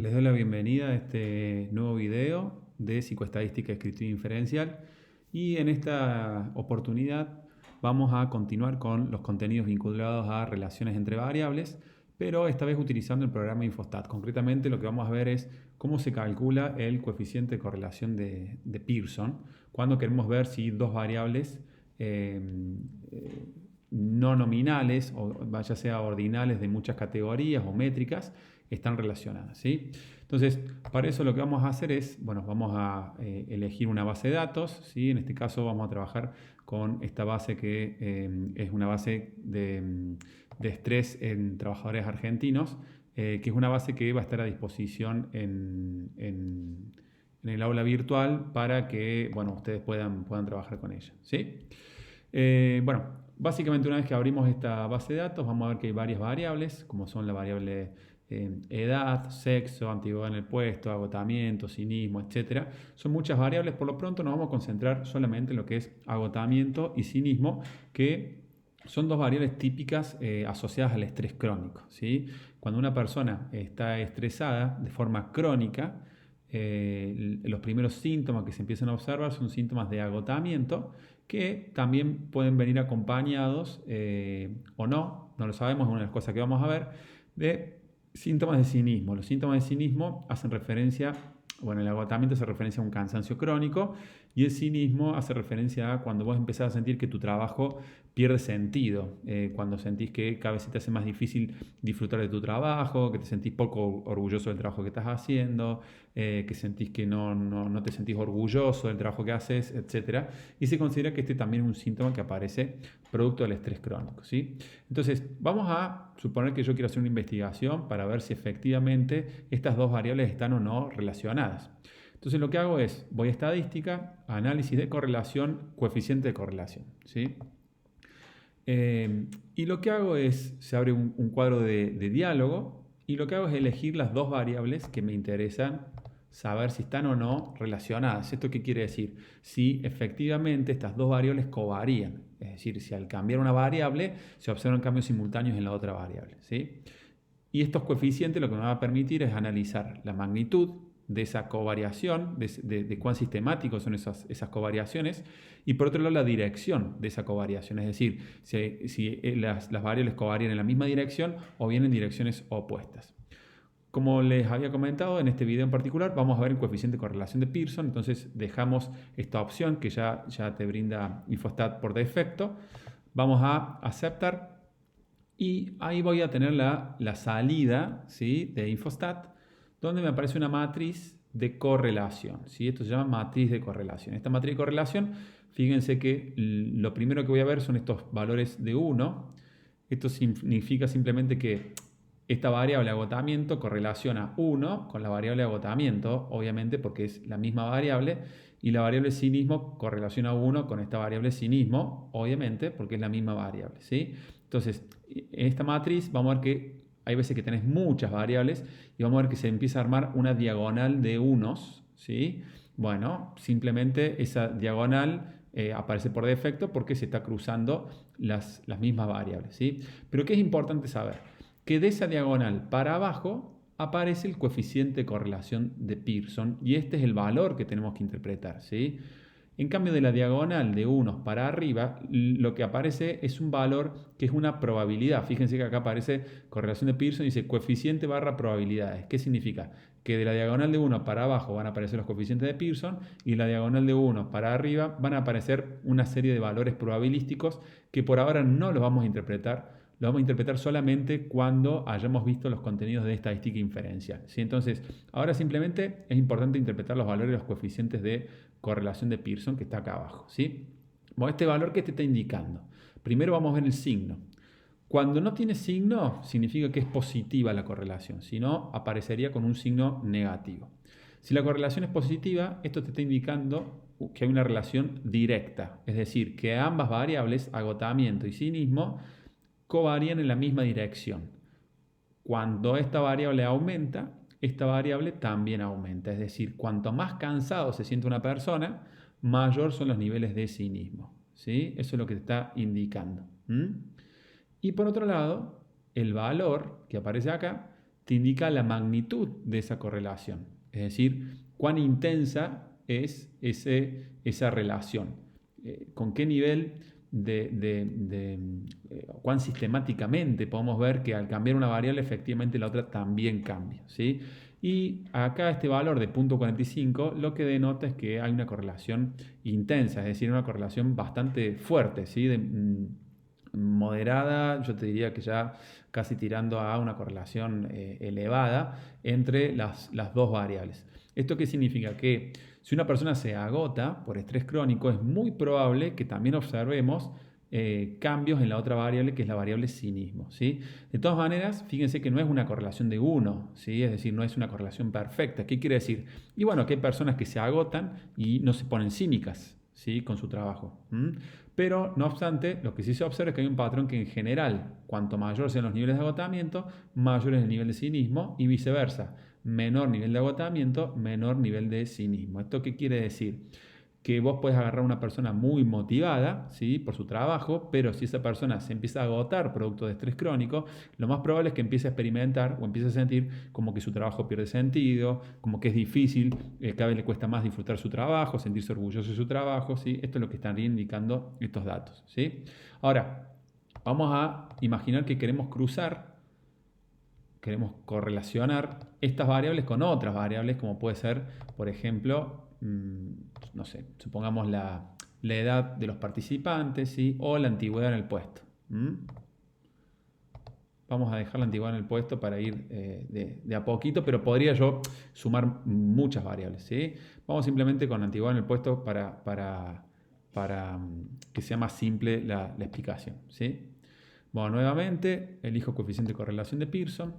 Les doy la bienvenida a este nuevo video de psicoestadística descriptiva inferencial y en esta oportunidad vamos a continuar con los contenidos vinculados a relaciones entre variables, pero esta vez utilizando el programa Infostat. Concretamente lo que vamos a ver es cómo se calcula el coeficiente de correlación de Pearson cuando queremos ver si dos variables eh, no nominales, o ya sea ordinales de muchas categorías o métricas, están relacionadas, ¿sí? Entonces, para eso lo que vamos a hacer es, bueno, vamos a elegir una base de datos, ¿sí? En este caso vamos a trabajar con esta base que es una base de estrés en trabajadores argentinos, que es una base que va a estar a disposición en el aula virtual para que, bueno, ustedes puedan trabajar con ella, ¿sí? Bueno, básicamente una vez que abrimos esta base de datos, vamos a ver que hay varias variables, como son la variable edad, sexo, antigüedad en el puesto, agotamiento, cinismo, etc. Son muchas variables, por lo pronto nos vamos a concentrar solamente en lo que es agotamiento y cinismo, que son dos variables típicas asociadas al estrés crónico, ¿sí? Cuando una persona está estresada de forma crónica, los primeros síntomas que se empiezan a observar son síntomas de agotamiento que también pueden venir acompañados o no lo sabemos, es una de las cosas que vamos a ver, de síntomas de cinismo. Los síntomas de cinismo hacen referencia, bueno, el agotamiento hace referencia a un cansancio crónico y el cinismo hace referencia a cuando vos empezás a sentir que tu trabajo pierde sentido, cuando sentís que cada vez se te hace más difícil disfrutar de tu trabajo, que te sentís poco orgulloso del trabajo que estás haciendo, que sentís que no te sentís orgulloso del trabajo que haces, etc. Y se considera que este también es un síntoma que aparece producto del estrés crónico, ¿sí? Entonces, vamos a suponer que yo quiero hacer una investigación para ver si efectivamente estas dos variables están o no relacionadas. Entonces lo que hago es, voy a estadística, análisis de correlación, coeficiente de correlación, ¿sí? Y lo que hago es, se abre un cuadro de diálogo y lo que hago es elegir las dos variables que me interesan saber si están o no relacionadas. ¿Esto qué quiere decir? Si efectivamente estas dos variables covarían, es decir, si al cambiar una variable se observan cambios simultáneos en la otra variable, ¿sí? Y estos coeficientes lo que me van a permitir es analizar la magnitud de esa covariación, de cuán sistemáticos son esas covariaciones, y por otro lado la dirección de esa covariación, es decir, si las variables covarían en la misma dirección o bien en direcciones opuestas. Como les había comentado en este video en particular, vamos a ver el coeficiente de correlación de Pearson, entonces dejamos esta opción que ya te brinda Infostat por defecto, vamos a aceptar y ahí voy a tener la salida, ¿sí?, de Infostat, donde me aparece una matriz de correlación, ¿sí? Esto se llama matriz de correlación. Esta matriz de correlación, fíjense que lo primero que voy a ver son estos valores de 1. Esto significa simplemente que esta variable agotamiento correlaciona 1 con la variable agotamiento, obviamente porque es la misma variable, y la variable cinismo correlaciona 1 con esta variable cinismo, obviamente porque es la misma variable, ¿sí? Entonces, en esta matriz vamos a ver que hay veces que tenés muchas variables y vamos a ver que se empieza a armar una diagonal de unos, ¿sí? Bueno, simplemente esa diagonal aparece por defecto porque se está cruzando las mismas variables, ¿sí? Pero ¿qué es importante saber? Que de esa diagonal para abajo aparece el coeficiente de correlación de Pearson y este es el valor que tenemos que interpretar, ¿sí? En cambio de la diagonal de unos para arriba, lo que aparece es un valor que es una probabilidad. Fíjense que acá aparece correlación de Pearson y dice coeficiente barra probabilidades. ¿Qué significa? Que de la diagonal de 1 para abajo van a aparecer los coeficientes de Pearson y la diagonal de 1 para arriba van a aparecer una serie de valores probabilísticos que por ahora no los vamos a interpretar. Lo vamos a interpretar solamente cuando hayamos visto los contenidos de estadística inferencial, ¿sí? Entonces, ahora simplemente es importante interpretar los valores de los coeficientes de correlación de Pearson que está acá abajo, ¿sí? Bueno, este valor que te está indicando. Primero vamos a ver el signo. Cuando no tiene signo, significa que es positiva la correlación, si no, aparecería con un signo negativo. Si la correlación es positiva, esto te está indicando que hay una relación directa, es decir, que ambas variables, agotamiento y cinismo, covarían en la misma dirección. Cuando esta variable aumenta, esta variable también aumenta. Es decir, cuanto más cansado se siente una persona, mayor son los niveles de cinismo, ¿sí? Eso es lo que te está indicando. Y por otro lado, el valor que aparece acá te indica la magnitud de esa correlación, es decir, cuán intensa es esa relación, con qué nivel cuán sistemáticamente podemos ver que al cambiar una variable efectivamente la otra también cambia, ¿sí? Y acá este valor de 0.45 lo que denota es que hay una correlación intensa, es decir, una correlación bastante fuerte, ¿sí? Moderada, yo te diría que ya casi tirando a una correlación elevada entre las dos variables. ¿Esto qué significa? Que si una persona se agota por estrés crónico, es muy probable que también observemos cambios en la otra variable, que es la variable cinismo, ¿sí? De todas maneras, fíjense que no es una correlación de 1, ¿sí? Es decir, no es una correlación perfecta. ¿Qué quiere decir? Y bueno, que hay personas que se agotan y no se ponen cínicas, ¿sí? Con su trabajo. Pero, no obstante, lo que sí se observa es que hay un patrón que en general, cuanto mayor sean los niveles de agotamiento, mayor es el nivel de cinismo y viceversa. Menor nivel de agotamiento, menor nivel de cinismo. ¿Esto qué quiere decir? Que vos puedes agarrar a una persona muy motivada, ¿sí? Por su trabajo, pero si esa persona se empieza a agotar producto de estrés crónico, lo más probable es que empiece a experimentar o empiece a sentir como que su trabajo pierde sentido, como que es difícil, cada vez le cuesta más disfrutar su trabajo, sentirse orgulloso de su trabajo, ¿sí? Esto es lo que están indicando estos datos, ¿sí? Ahora, vamos a imaginar que queremos correlacionar estas variables con otras variables, como puede ser, por ejemplo, no sé, supongamos la edad de los participantes, ¿sí? O la antigüedad en el puesto. Vamos a dejar la antigüedad en el puesto para ir de a poquito, pero podría yo sumar muchas variables, ¿sí? Vamos simplemente con la antigüedad en el puesto para que sea más simple la explicación, ¿sí? Bueno, nuevamente elijo coeficiente de correlación de Pearson.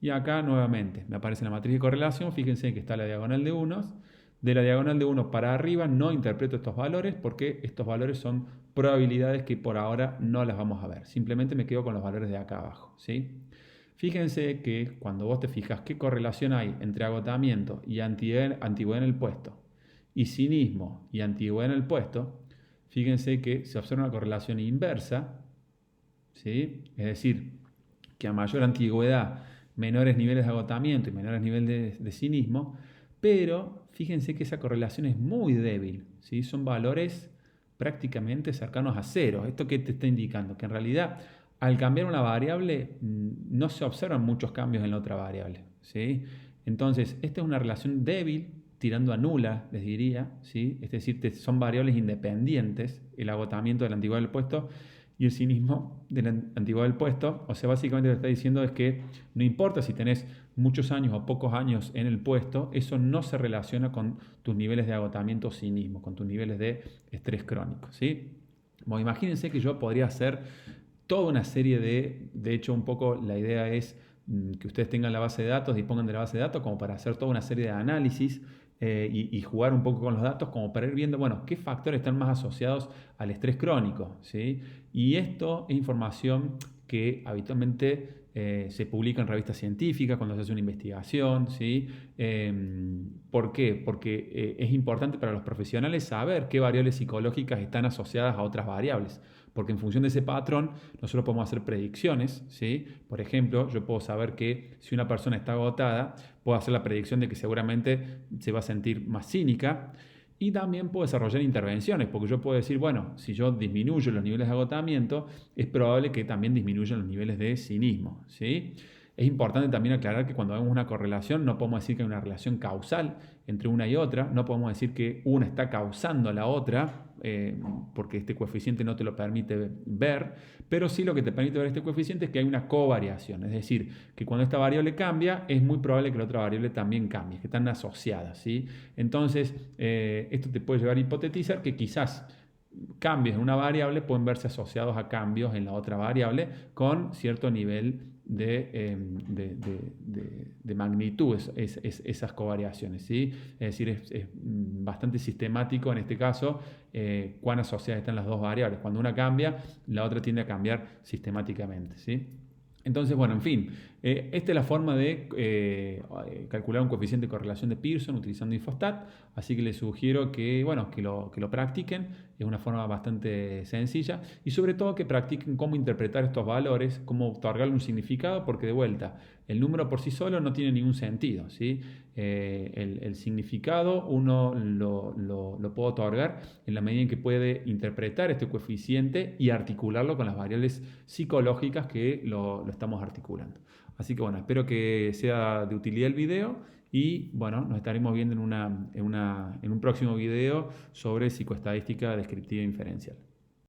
Y acá nuevamente me aparece la matriz de correlación. Fíjense que está la diagonal de unos. De la diagonal de 1 para arriba no interpreto estos valores porque estos valores son probabilidades que por ahora no las vamos a ver. Simplemente me quedo con los valores de acá abajo, ¿sí? Fíjense que cuando vos te fijas qué correlación hay entre agotamiento y antigüedad en el puesto y cinismo y antigüedad en el puesto, fíjense que se observa una correlación inversa, ¿sí? Es decir, que a mayor antigüedad, menores niveles de agotamiento y menores niveles de cinismo, pero fíjense que esa correlación es muy débil, ¿sí? Son valores prácticamente cercanos a cero. ¿Esto qué te está indicando? Que en realidad al cambiar una variable no se observan muchos cambios en la otra variable, ¿sí? Entonces, esta es una relación débil, tirando a nula, les diría, ¿sí? Es decir, son variables independientes, el agotamiento de la antigüedad del puesto y el cinismo de la antigüedad del puesto. O sea, básicamente lo que está diciendo es que no importa si tenés muchos años o pocos años en el puesto, eso no se relaciona con tus niveles de agotamiento o cinismo, con tus niveles de estrés crónico, ¿sí? Bueno, imagínense que yo podría hacer toda una serie de hecho un poco la idea es que ustedes tengan la base de datos, dispongan de la base de datos como para hacer toda una serie de análisis y jugar un poco con los datos como para ir viendo, bueno, qué factores están más asociados al estrés crónico, ¿sí? Y esto es información que habitualmente se publica en revistas científicas cuando se hace una investigación, ¿sí? ¿Por qué? Porque es importante para los profesionales saber qué variables psicológicas están asociadas a otras variables, porque en función de ese patrón nosotros podemos hacer predicciones, ¿sí? Por ejemplo, yo puedo saber que si una persona está agotada, puedo hacer la predicción de que seguramente se va a sentir más cínica. Y también puedo desarrollar intervenciones, porque yo puedo decir, bueno, si yo disminuyo los niveles de agotamiento, es probable que también disminuyan los niveles de cinismo, ¿sí? Es importante también aclarar que cuando vemos una correlación no podemos decir que hay una relación causal entre una y otra, no podemos decir que una está causando a la otra, porque este coeficiente no te lo permite ver, pero sí lo que te permite ver este coeficiente es que hay una covariación, es decir, que cuando esta variable cambia es muy probable que la otra variable también cambie, que están asociadas, ¿sí? Entonces, esto te puede llevar a hipotetizar que quizás cambios en una variable pueden verse asociados a cambios en la otra variable con cierto nivel de magnitud, esas covariaciones, ¿sí? Es decir, es bastante sistemático en este caso cuán asociadas están las dos variables. Cuando una cambia, la otra tiende a cambiar sistemáticamente, ¿sí? Entonces, bueno, en fin, Esta es la forma de calcular un coeficiente de correlación de Pearson utilizando Infostat, así que les sugiero que, bueno, que lo practiquen. Es una forma bastante sencilla y sobre todo que practiquen cómo interpretar estos valores, cómo otorgarle un significado, porque de vuelta, el número por sí solo no tiene ningún sentido, ¿sí? El significado uno lo puede otorgar en la medida en que puede interpretar este coeficiente y articularlo con las variables psicológicas que lo estamos articulando. Así que bueno, espero que sea de utilidad el video y bueno, nos estaremos viendo en un próximo video sobre psicoestadística descriptiva inferencial.